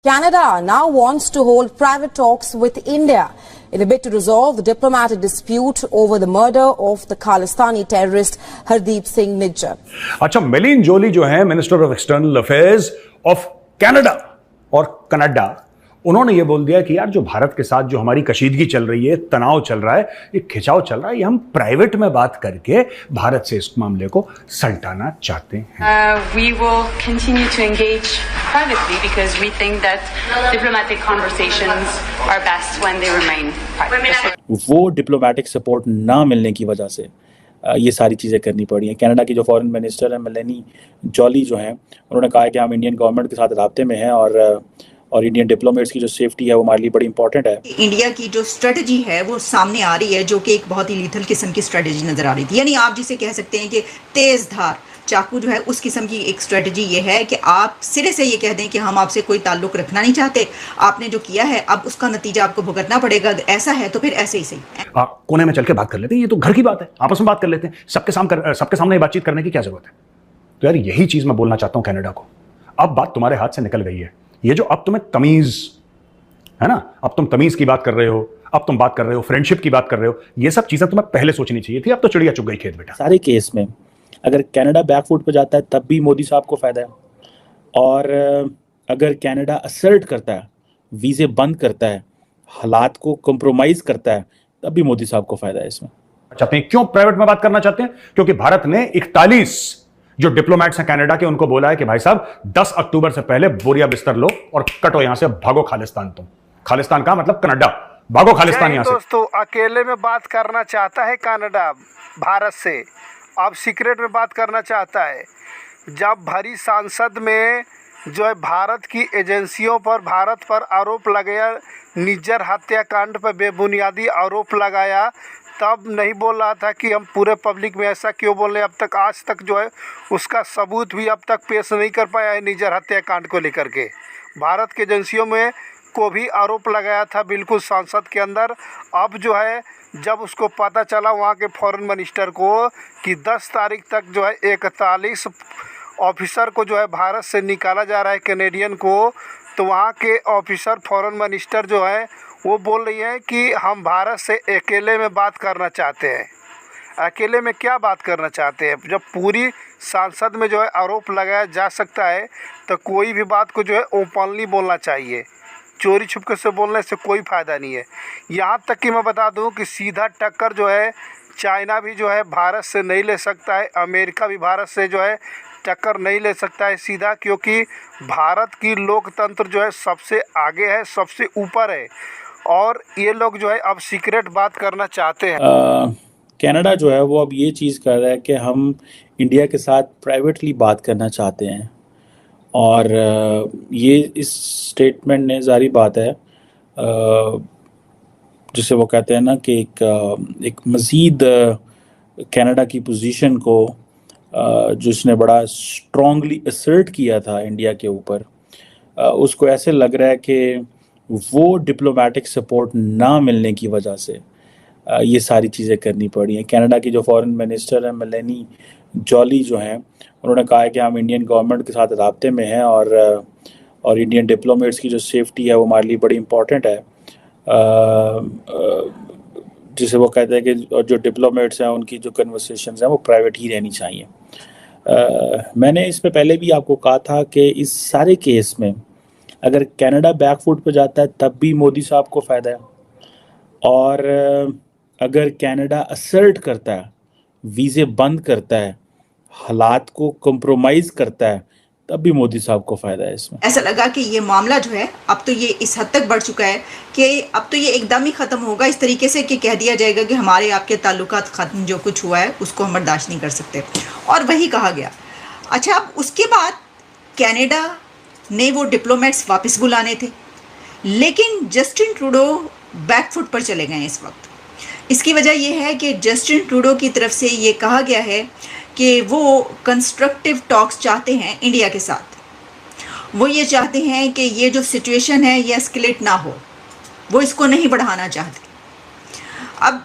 Canada now wants to hold private talks with India in a bid to resolve the diplomatic dispute over the murder of the Khalistani terrorist Hardeep Singh Nijjar. अच्छा, मेलिन जोली जो है minister of external affairs of Canada और Canada, उन्होंने ये बोल दिया कि यार जो भारत के साथ जो हमारी कशीदगी चल रही है, तनाव चल रहा है, ये खिंचाव चल रहा है, ये हम प्राइवेट में बात करके भारत से इस मामले को सलटाना चाहते हैं। We will continue to engage privately because we think that diplomatic conversations are best when they remain private. वो डिप्लोमेटिक सपोर्ट ना मिलने की वजह से ये सारी चीज़ें करनी पड़ी हैं। कनाडा की जो फॉरेन मिनिस्टर है मेलेनी जॉली जो हैं, उन्होंने कहा है कि हम इंडियन गवर्नमेंट के साथ राब्ते में हैं और इंडियन डिप्लोमेट्स की जो सेफ्टी है वो हमारे लिए बड़ी इंपॉर्टेंट है। इंडिया की जो स्ट्रेटजी है वो सामने आ रही है, जो कि एक बहुत ही लीथल किस्म की स्ट्रेटजी नजर आ रही थी। यानी आप जिसे कह सकते हैं कि तेज धार चाकू जो है, उस किस्म की एक स्ट्रेटजी ये है कि आप सिरे से ये कह दें कि हम आपसे कोई ताल्लुक रखना नहीं चाहते, आपने जो किया है अब उसका नतीजा आपको भुगतना पड़ेगा, ऐसा है तो फिर ऐसे ही सही। कोने में चल के बात कर लेते हैं, ये तो घर की बात है, आपस में बात कर लेते हैं, सबके सामने बातचीत करने की क्या जरूरत है। तो यार यही चीज मैं बोलना चाहता हूं कनाडा को, अब बात तुम्हारे हाथ से निकल गई है। ये जो अब तुम्हें तमीज है ना, अब तुम तमीज की बात कर रहे हो, अब तुम बात कर रहे हो फ्रेंडशिप की बात कर रहे हो, ये सब चीजें तुम्हें पहले सोचनी चाहिए थी। अब तो चिड़िया चुग गई खेत बेटा। सारे केस में अगर कनाडा बैकफुट पे जाता है तब भी मोदी साहब को फायदा है, और अगर कनाडा असर्ट करता है, वीजे बंद करता है, हालात को कंप्रोमाइज करता है, तब भी मोदी साहब को फायदा है इसमें। चाहते हैं क्यों प्राइवेट में बात करना चाहते हैं? क्योंकि भारत ने 41 जो डिप्लोमेट्स हैं कनाडा के, उनको बोला है कि भाई साहब 10 अक्टूबर से पहले बोरिया बिस्तर लो और कटो यहां से, भागो खालिस्तान। तुम खालिस्तान का मतलब कनाडा, भागो खालिस्तान यहां से। दोस्तों, अकेले में बात करना चाहता है कनाडा भारत से, अब सीक्रेट में बात करना चाहता है। जब भरी सांसद में जो है भारत की एजेंसियों पर, भारत पर आरोप लगाया, निज्जर हत्याकांड पर बेबुनियादी आरोप लगाया, तब नहीं बोल रहा था कि हम पूरे पब्लिक में ऐसा क्यों बोल रहे हैं। अब तक आज तक जो है उसका सबूत भी अब तक पेश नहीं कर पाया है निज्जर हत्याकांड को लेकर के। भारत की एजेंसियों में को भी आरोप लगाया था बिल्कुल संसद के अंदर। अब जो है जब उसको पता चला वहाँ के फॉरेन मिनिस्टर को कि 10 तारीख तक जो है 41 ऑफिसर को जो है भारत से निकाला जा रहा है, कैनेडियन को, तो वहाँ के ऑफिसर फॉरेन मिनिस्टर जो है वो बोल रही हैं कि हम भारत से अकेले में बात करना चाहते हैं। अकेले में क्या बात करना चाहते हैं? जब पूरी संसद में जो है आरोप लगाया जा सकता है तो कोई भी बात को जो है ओपनली बोलना चाहिए, चोरी छुपके से बोलने से कोई फ़ायदा नहीं है। यहाँ तक कि मैं बता दूँ कि सीधा टक्कर जो है चाइना भी जो है भारत से नहीं ले सकता है, अमेरिका भी भारत से जो है टक्कर नहीं ले सकता है सीधा, क्योंकि भारत की लोकतंत्र जो है सबसे आगे है, सबसे ऊपर है, और ये लोग जो है अब सीक्रेट बात करना चाहते हैं। कनाडा जो है वो अब ये चीज़ कर रहा है कि हम इंडिया के साथ प्राइवेटली बात करना चाहते हैं, और ये इस स्टेटमेंट ने, जारी बात है, जिसे वो कहते हैं ना कि एक मज़ीद कनाडा की पोजीशन को जिसने बड़ा स्ट्रांगली असर्ट किया था इंडिया के ऊपर, उसको ऐसे लग रहा है कि वो डिप्लोमेटिक सपोर्ट ना मिलने की वजह से ये सारी चीज़ें करनी पड़ी हैं। कनाडा की जो फॉरेन मिनिस्टर है मेलेनी जॉली जो हैं, उन्होंने कहा है कि हम इंडियन गवर्नमेंट के साथ राब्ते में हैं और इंडियन डिप्लोमेट्स की जो सेफ्टी है वो हमारे लिए बड़ी इंपॉर्टेंट है। जिसे वो कहते हैं कि जो डिप्लोमेट्स हैं उनकी जो कन्वर्सेशंस हैं वो प्राइवेट ही रहनी चाहिए। मैंने इस पे पहले भी आपको कहा था कि इस सारे केस में अगर कनाडा बैकफुट पे जाता है तब भी मोदी साहब को फ़ायदा है, और अगर कनाडा असर्ट करता है, वीज़े बंद करता है, हालात को कंप्रोमाइज़ करता है, तब भी मोदी साहब को फ़ायदा है इसमें। ऐसा लगा कि ये मामला जो है अब तो ये इस हद तक बढ़ चुका है कि अब तो ये एकदम ही ख़त्म होगा इस तरीके से कि कह दिया जाएगा कि हमारे आपके ताल्लुकात ख़त्म, जो कुछ हुआ है उसको हम बर्दाश्त नहीं कर सकते, और वही कहा गया। अच्छा, अब उसके बाद कनाडा ने वो डिप्लोमेट्स वापस बुलाने थे, लेकिन जस्टिन ट्रूडो बैकफुट पर चले गए इस वक्त। इसकी वजह यह है कि जस्टिन ट्रूडो की तरफ से ये कहा गया है कि वो कंस्ट्रक्टिव टॉक्स चाहते हैं इंडिया के साथ। वो ये चाहते हैं कि ये जो सिचुएशन है ये एस्केलेट ना हो, वो इसको नहीं बढ़ाना चाहते। अब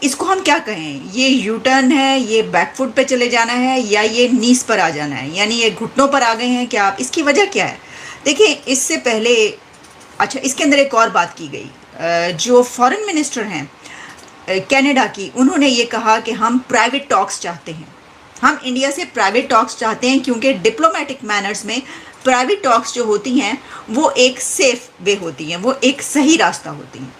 इसको हम क्या कहें, ये यू टर्न है, ये बैकफुट पे चले जाना है, या ये नीस पर आ जाना है, यानी ये घुटनों पर आ गए हैं क्या? आप इसकी वजह क्या है? देखिए इससे पहले, अच्छा इसके अंदर एक और बात की गई, जो फॉरेन मिनिस्टर हैं कनाडा की, उन्होंने ये कहा कि हम प्राइवेट टॉक्स चाहते हैं, हम इंडिया से प्राइवेट टॉक्स चाहते हैं, क्योंकि डिप्लोमेटिक मैनर्स में प्राइवेट टॉक्स जो होती हैं वो एक सेफ वे होती हैं, वो एक सही रास्ता होती हैं।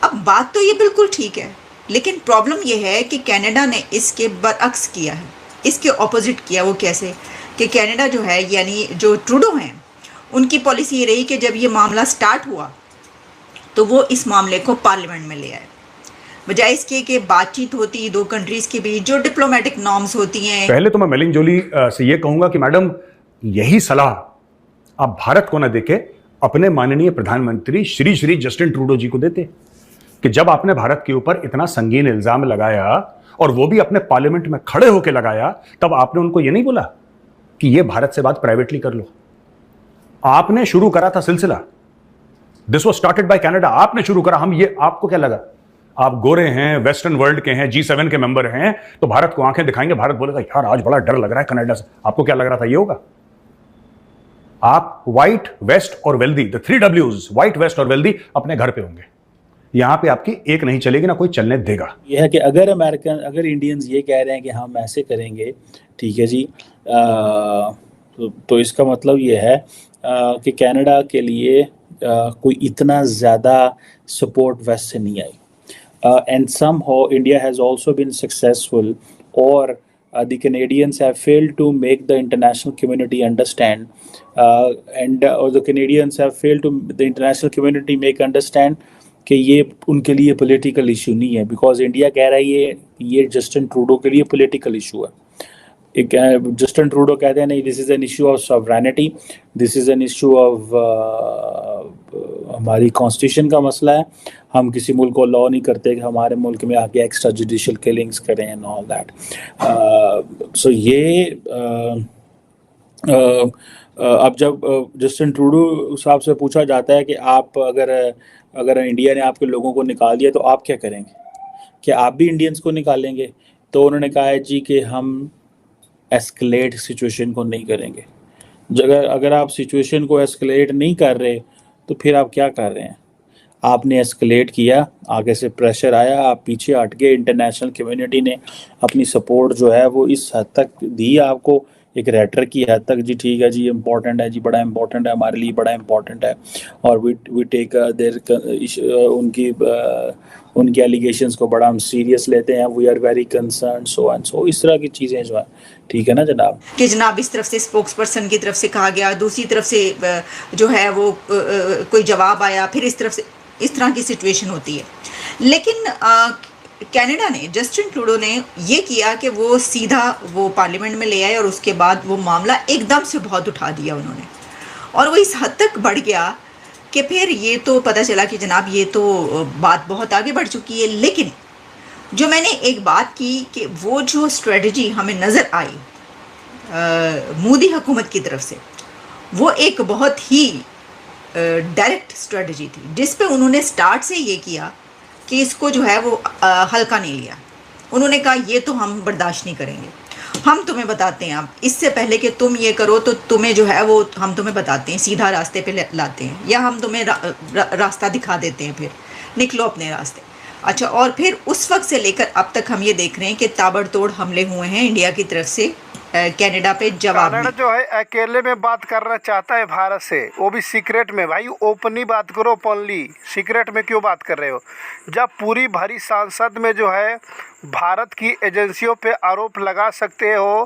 अब बात तो ये बिल्कुल ठीक है, लेकिन प्रॉब्लम ये है कि कनाडा ने इसके बरअक्स किया है, इसके ऑपोजिट किया। वो कैसे कि कनाडा जो है, यानी जो ट्रूडो हैं, उनकी पॉलिसी ये रही कि जब ये मामला स्टार्ट हुआ तो वो इस मामले को पार्लियामेंट में ले आए, बजाय इसके कि बातचीत होती दो कंट्रीज़ के बीच, जो डिप्लोमेटिक नॉर्म्स होती हैं। पहले तो मैं मेलिन जोली से ये कहूंगा कि मैडम, यही सलाह आप भारत को न देके अपने माननीय प्रधानमंत्री श्री श्री जस्टिन ट्रूडो जी को देते कि जब आपने भारत के ऊपर इतना संगीन इल्जाम लगाया और वो भी अपने पार्लियामेंट में खड़े होकर लगाया, तब आपने उनको ये नहीं बोला कि ये भारत से बात प्राइवेटली कर लो। आपने शुरू करा था सिलसिला, this was started by Canada, आपने शुरू करा। हम ये, आपको क्या लगा आप गोरे हैं, वेस्टर्न वर्ल्ड के हैं, G7 के मेंबर हैं, तो भारत को आंखें दिखाएंगे, भारत बोलेगा यार आज बड़ा डर लग रहा है कनाडा से। आपको क्या लग रहा था ये होगा? आप व्हाइट, वेस्ट और wealthy, the 3 Ws, white, waste और वेल्दी अपने घर पे होंगे। यहां पे आपकी एक नहीं चलेगी, ना कोई चलने देगा। यह है कि अगर इंडियंस ये कह रहे हैं कि हम ऐसे करेंगे, ठीक है जी, तो इसका मतलब ये है कि कनाडा के लिए कोई इतना ज़्यादा सपोर्ट वेस्ट से नहीं आई। And somehow India has also been successful, or the Canadians have failed to make the international community understand, or the Canadians have failed to the international community make understand कि ये उनके लिए political issue नहीं है, because India कह रहा है ये जस्टिन ट्रूडो के लिए political issue है। जस्टिन ट्रूडो कहते हैं नहीं, this is an issue of sovereignty, this is an issue of हमारी कॉन्स्टिट्यूशन का मसला है, हम किसी मुल्क को लॉ नहीं करते कि हमारे मुल्क में आके एक्स्ट्रा जुडिशल किलिंग्स करें एंड ऑल दैट। सो ये अब जब जस्टिन ट्रूडो साहब से पूछा जाता है कि आप अगर इंडिया ने आपके लोगों को निकाल दिया तो आप क्या करेंगे, क्या आप भी इंडियंस को निकालेंगे? तो उन्होंने कहा है जी कि हम एस्केलेट सिचुएशन को नहीं करेंगे। अगर आप सिचुएशन को एस्केलेट नहीं कर रहे तो फिर आप क्या कर रहे हैं? आपने एस्केलेट किया, आगे से प्रेशर आया, आप पीछे हट गए, इंटरनेशनल कम्युनिटी ने अपनी सपोर्ट जो है वो इस हद तक दी आपको, एक रेटर की हद तक, जी ठीक है जी इम्पोर्टेंट है जी, बड़ा इम्पोर्टेंट है, हमारे लिए बड़ा इम्पोर्टेंट है, और वी टेक उनकी एलिगेशंस को बड़ा हम सीरियस लेते हैं, we are very concern, so and so, इस तरह की चीज़ें जो है, ठीक है ना जनाब। कि जनाब इस तरफ से स्पोक्स पर्सन की तरफ से कहा गया, दूसरी तरफ से जो है वो कोई जवाब आया, फिर इस तरफ से, इस तरह की सिचुएशन होती है। लेकिन कनाडा ने, जस्टिन ट्रूडो ने ये किया कि वो सीधा वो पार्लियामेंट में ले आए, और उसके बाद वो मामला एकदम से बहुत उठा दिया उन्होंने, और वो इस हद तक बढ़ गया कि फिर ये तो पता चला कि जनाब ये तो बात बहुत आगे बढ़ चुकी है। लेकिन जो मैंने एक बात की कि वो जो स्ट्रेटजी हमें नज़र आई मोदी हुकूमत की तरफ से, वो एक बहुत ही डायरेक्ट स्ट्रेटजी थी, जिस पे उन्होंने स्टार्ट से ये किया कि इसको जो है वो हल्का नहीं लिया। उन्होंने कहा ये तो हम बर्दाश्त नहीं करेंगे, हम तुम्हें बताते हैं, अब इससे पहले कि तुम ये करो तो तुम्हें जो है वो हम तुम्हें बताते हैं, सीधा रास्ते पे लाते हैं, या हम तुम्हें रास्ता दिखा देते हैं, फिर निकलो अपने रास्ते। अच्छा, और फिर उस वक्त से लेकर अब तक हम ये देख रहे हैं कि ताबड़तोड़ हमले हुए हैं इंडिया की तरफ से कनाडा पे जवाब में। कनाडा जो है अकेले में बात करना चाहता है भारत से, वो भी सीक्रेट में। भाई ओपनली बात करो, ओपनली, सीक्रेट में क्यों बात कर रहे हो? जब पूरी भरी सांसद में जो है भारत की एजेंसियों पे आरोप लगा सकते हो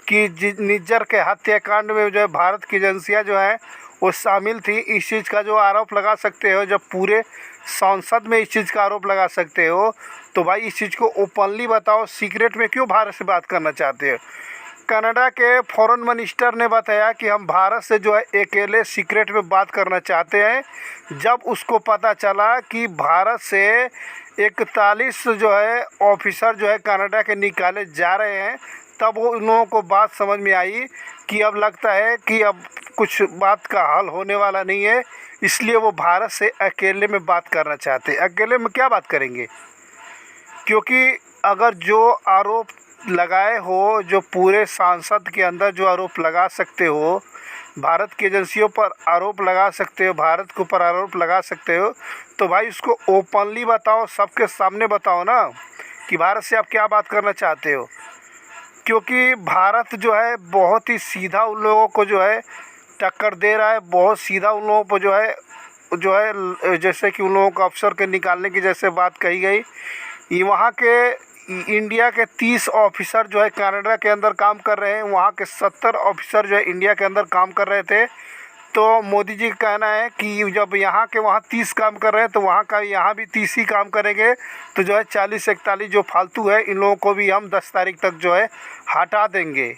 कि निज्जर के हत्याकांड में जो है भारत की एजेंसियां जो है वो शामिल थी, इस चीज़ का जो आरोप लगा सकते हो, जब पूरे संसद में इस चीज़ का आरोप लगा सकते हो, तो भाई इस चीज़ को ओपनली बताओ, सीक्रेट में क्यों भारत से बात करना चाहते हो? कनाडा के फॉरेन मिनिस्टर ने बताया कि हम भारत से जो है अकेले सीक्रेट में बात करना चाहते हैं। जब उसको पता चला कि भारत से 41 जो है ऑफिसर जो है कनाडा के निकाले जा रहे हैं, तब वो उन लोगों को बात समझ में आई कि अब लगता है कि अब कुछ बात का हल होने वाला नहीं है, इसलिए वो भारत से अकेले में बात करना चाहते हैं। अकेले में क्या बात करेंगे? क्योंकि अगर जो आरोप लगाए हो, जो पूरे सांसद के अंदर जो आरोप लगा सकते हो, भारत की एजेंसियों पर आरोप लगा सकते हो, भारत के ऊपर आरोप लगा सकते हो, तो भाई उसको ओपनली बताओ, सबके सामने बताओ ना कि भारत से आप क्या बात करना चाहते हो। क्योंकि भारत जो है बहुत ही सीधा उन लोगों को जो है टक्कर दे रहा है, बहुत सीधा उन लोगों को जो है जैसे कि उन लोगों को अफसर के निकालने की जैसे बात कही गई। ये वहाँ के इंडिया के 30 ऑफिसर जो है कनाडा के अंदर काम कर रहे हैं, वहाँ के 70 ऑफिसर जो है इंडिया के अंदर काम कर रहे थे। तो मोदी जी का कहना है कि जब यहाँ के वहाँ 30 काम कर रहे हैं तो वहाँ का यहाँ भी 30 ही काम करेंगे, तो जो है 40-41 जो फालतू है इन लोगों को भी हम 10 तारीख तक जो है हटा देंगे।